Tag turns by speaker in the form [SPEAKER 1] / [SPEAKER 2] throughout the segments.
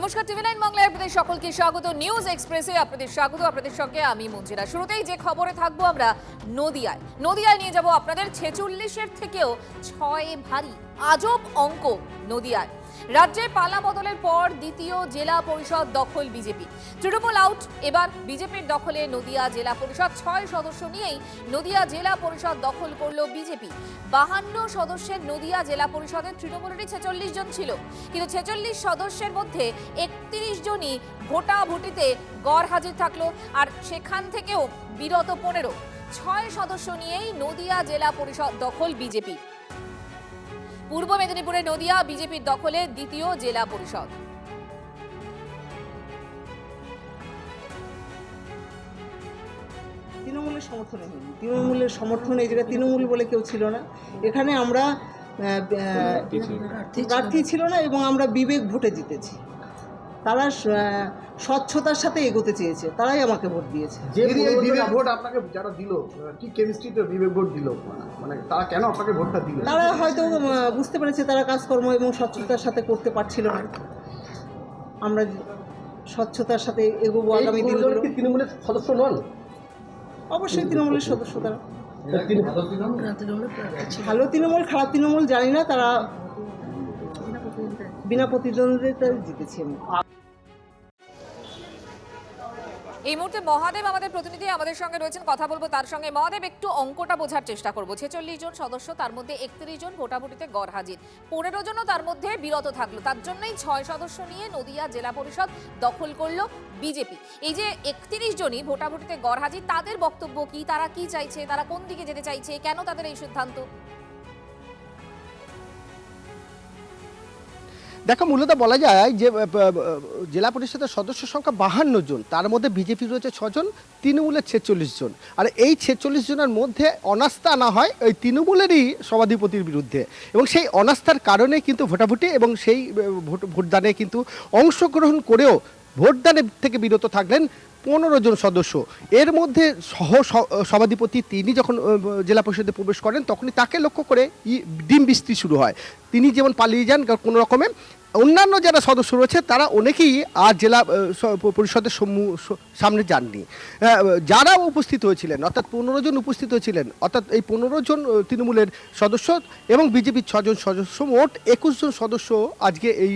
[SPEAKER 1] নমস্কার, টিভি9 বাংলায় আপনাদের সকলকে স্বাগত। নিউজ এক্সপ্রেসে আপনাদের স্বাগত। আপনাদের সঙ্গে আমি মঞ্জিরা। শুরুতেই যে খবরে থাকবো আমরা নদিয়ায় নিয়ে যাব আপনাদের। 46-এর থেকেও 6 ভারী আজব অঙ্ক নদিয়ায়। রাজ্যে পালা বদলের পর দ্বিতীয় জেলা পরিষদ দখল বিজেপি। তৃণমূল আউট, এবার বিজেপির দখলে নদিয়া জেলা পরিষদ। 6 সদস্য নিয়েই নদিয়া জেলা পরিষদ দখল করল বিজেপি। 52 সদস্যের নদিয়া জেলা পরিষদে তৃণমূলেরই 46 জন ছিল, কিন্তু 46 সদস্যের মধ্যে 31 জনই ভোটাভুটিতে গড় হাজির থাকলো, আর সেখান থেকেও বিরত 15। 6 সদস্য নিয়েই নদিয়া জেলা পরিষদ দখল বিজেপি। পূর্ব মেদিনীপুরে নদিয়া বিজেপির দখলে দ্বিতীয় জেলা পরিষদ।
[SPEAKER 2] তৃণমূলের সমর্থনে হয়নি। তৃণমূলের সমর্থনে এই জায়গায় তৃণমূল বলে কেউ ছিল না। এখানে আমরা প্রার্থী ছিল না এবং আমরা বিবেক ভোটে জিতেছি। তারা স্বচ্ছতার সাথে এগোতে চেয়েছে, তারাই আমাকে ভোট দিয়েছে।
[SPEAKER 3] যে বিবেক ভোট আপনাকে যারা দিল, কি কেমিস্ট্রিতে বিবেক ভোট দিল, মানে তারা কেন আপনাকে ভোটটা দিল?
[SPEAKER 2] তারা হয়তো বুঝতে পেরেছে তারা কাজকর্ম এবং স্বচ্ছতার সাথে করতে পারছিল না। আমরা স্বচ্ছতার সাথে এগোবো আগামী দিনগুলো।
[SPEAKER 3] তৃণমূলের সদস্য নন?
[SPEAKER 2] অবশ্যই তৃণমূলের সদস্য তারা। ভালো তৃণমূল খারাপ তৃণমূল জানি না, তারা বিনা প্রতিদ্বন্দ্বিতায় জিতেছি আমি।
[SPEAKER 1] এই মুহূর্তে মহাদেব আমাদের প্রতিনিধি আমাদের সঙ্গে রয়েছেন, কথা বলবো তার সঙ্গে। মহাদেব, একটু অঙ্কটা বোঝার চেষ্টা করবো। 46 জন সদস্য, তার মধ্যে 31 জন ভোটাভুটিতে গড় হাজির, 15 জনও তার মধ্যে বিরত থাকলো। তার জন্যই 6 সদস্য নিয়ে নদিয়া জেলা পরিষদ দখল করলো বিজেপি। এই যে 31 জনই ভোটাভুটিতে গড় হাজির, তাদের বক্তব্য কি? তারা কি চাইছে? তারা কোন দিকে যেতে চাইছে? কেন তাদের এই সিদ্ধান্ত?
[SPEAKER 4] দেখো, মূলত বলা যায় যে জেলা পরিষদের সদস্য সংখ্যা 52 জন, তার মধ্যে বিজেপি রয়েছে 6 জন, তৃণমূলের 46 জন। আর এই 46 জনের মধ্যে অনাস্থা আনা হয় ওই তৃণমূলেরই সভাধিপতির বিরুদ্ধে, এবং সেই অনাস্থার কারণে কিন্তু ভোটাভুটি এবং সেই ভোটদানে কিন্তু অংশগ্রহণ করেও ভোটদানের থেকে বিরত থাকলেন 15 জন সদস্য। এর মধ্যে সভাধিপতি তিনি যখন জেলা পরিষদে প্রবেশ করেন, তখনই তাকে লক্ষ্য করে ডিম বৃষ্টি শুরু হয়। তিনি যেমন পালিয়ে যান কোনো রকমে। অন্যান্য যারা সদস্য রয়েছে তারা অনেকেই আর জেলা পরিষদের সামনে যাননি। যারা উপস্থিত হয়েছিলেন, অর্থাৎ 15 জন উপস্থিত হয়েছিলেন, অর্থাৎ এই 15 জন তৃণমূলের সদস্য এবং বিজেপির 6 জন সদস্য, মোট 21 জন সদস্য আজকে এই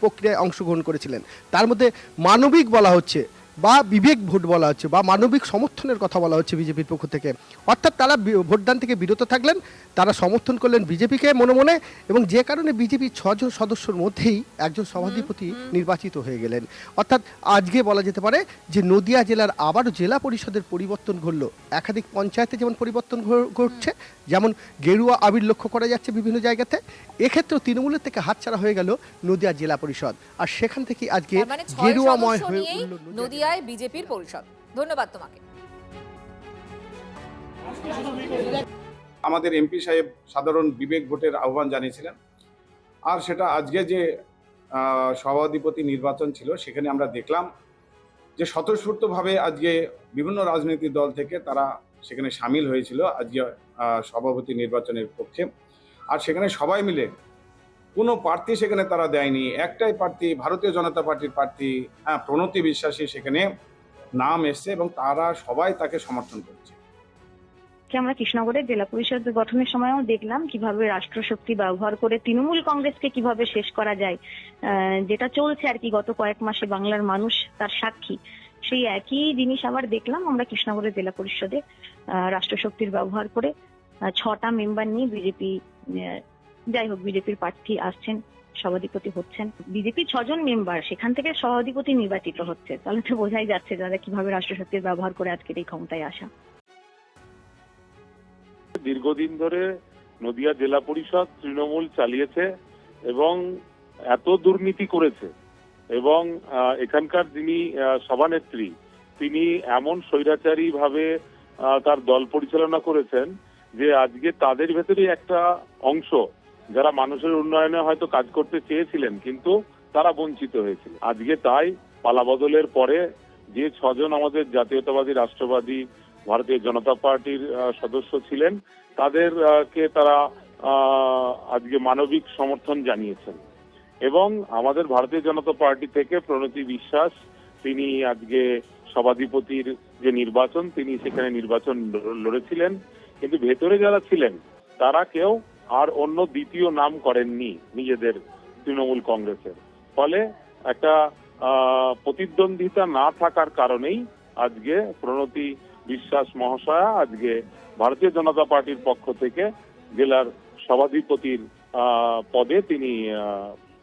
[SPEAKER 4] প্রক্রিয়ায় অংশগ্রহণ করেছিলেন। তার মধ্যে মানবিক বলা হচ্ছে বা বিবেক ভোট বলা হচ্ছে বা মানবিক সমর্থনের কথা বলা হচ্ছে বিজেপির পক্ষ থেকে। অর্থাৎ তারা ভোটদান থেকে বিরত থাকলেন, তারা সমর্থন করলেন বিজেপিকে মনে মনে, এবং যে কারণে বিজেপির 6 জন সদস্যর মধ্যেই একজন সভাধিপতি নির্বাচিত হয়ে গেলেন। অর্থাৎ আজকে বলা যেতে পারে যে নদিয়া জেলার আবারও জেলা পরিষদের পরিবর্তন ঘটল। একাধিক পঞ্চায়েতে যেমন পরিবর্তন ঘটছে, যেমন গেরুয়া আবির লক্ষ্য করা যাচ্ছে বিভিন্ন জায়গাতে, এক্ষেত্রেও তৃণমূলের থেকে হাতছাড়া হয়ে গেল নদিয়া জেলা পরিষদ। আর সেখান থেকে আজকে গেরুয়াময় হয়ে উঠল
[SPEAKER 1] নদিয়ায় বিজেপির পরিষদ। ধন্যবাদ তোমাকে।
[SPEAKER 5] আমাদের এমপি সাহেব সাধারণ বিবেক ভোটের আহ্বান জানিয়েছিলেন, আর সেটা আজকে যে সভাধিপতি নির্বাচন ছিল সেখানে আমরা দেখলাম যে স্বতঃস্ফূর্তভাবে আজকে বিভিন্ন রাজনৈতিক দল থেকে তারা সেখানে সামিল হয়েছিল আজকে সভাপতি নির্বাচনের পক্ষে। আর সেখানে সবাই মিলে কোনো প্রার্থী সেখানে তারা দেয়নি, একটাই প্রার্থী, ভারতীয় জনতা পার্টির প্রার্থী প্রণতি বিশ্বাসী সেখানে নাম এসছে এবং তারা সবাই তাকে সমর্থন করছে।
[SPEAKER 6] আমরা কৃষ্ণনগরের জেলা পরিষদ গঠনের সময়ও দেখলাম কিভাবে রাষ্ট্রশক্তি ব্যবহার করে তৃণমূল কংগ্রেসকে কিভাবে শেষ করা যায়, যেটা চলছে আর কি গত কয়েক মাসে বাংলার মানুষ তার সাক্ষী। সেই একই জিনিস আবার দেখলাম আমরা কৃষ্ণনগরের জেলা পরিষদে। রাষ্ট্রশক্তির ব্যবহার করে 6টা মেম্বার নিয়ে বিজেপি, যাই হোক বিজেপির প্রার্থী আসছেন, সভাধিপতি হচ্ছেন। বিজেপির 6 জন মেম্বার, সেখান থেকে সভাধিপতি নির্বাচিত হচ্ছে। তাহলে তো বোঝাই যাচ্ছে যারা কিভাবে রাষ্ট্রশক্তির ব্যবহার করে আজকের এই ক্ষমতায় আসা।
[SPEAKER 7] দীর্ঘদিন ধরে নদিয়া জেলা পরিষদ তৃণমূল চালিয়েছে এবং এত দুর্নীতি করেছে, এবং এখানকার যিনি সভানেত্রী তিনি এমন স্বৈরাচারী ভাবে তার দল পরিচালনা করেছেন যে আজকে তাদের ভেতরেই একটা অংশ যারা মানুষের উন্নয়নে হয়তো কাজ করতে চেয়েছিলেন কিন্তু তারা বঞ্চিত হয়েছিল। আজকে তাই পালাবদলের পরে যে 6 জন আমাদের জাতীয়তাবাদী রাষ্ট্রবাদী ভারতীয় জনতা পার্টির সদস্য ছিলেন তাদেরকে তারা আজকে মানবিক সমর্থন জানিয়েছেন। এবং আমাদের ভারতীয় জনতা পার্টি থেকে প্রণতি বিশ্বাস, তিনি আজকে সভাধিপতির যে নির্বাচন, তিনি সেখানে নির্বাচন লড়েছিলেন, কিন্তু ভেতরে যারা ছিলেন তারা কেউ আর অন্য দ্বিতীয় নাম করেননি নিজেদের তৃণমূল কংগ্রেসের। ফলে একটা প্রতিদ্বন্দ্বিতা না থাকার কারণেই আজকে প্রণতি বিশ্বাস মহাশয়া আজকে ভারতীয় জনতা পার্টির পক্ষ থেকে জেলার সভাধিপতির পদে তিনি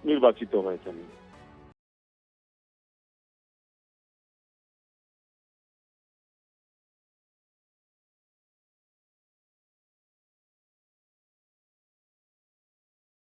[SPEAKER 7] নির্বাচিত হয়েছেন।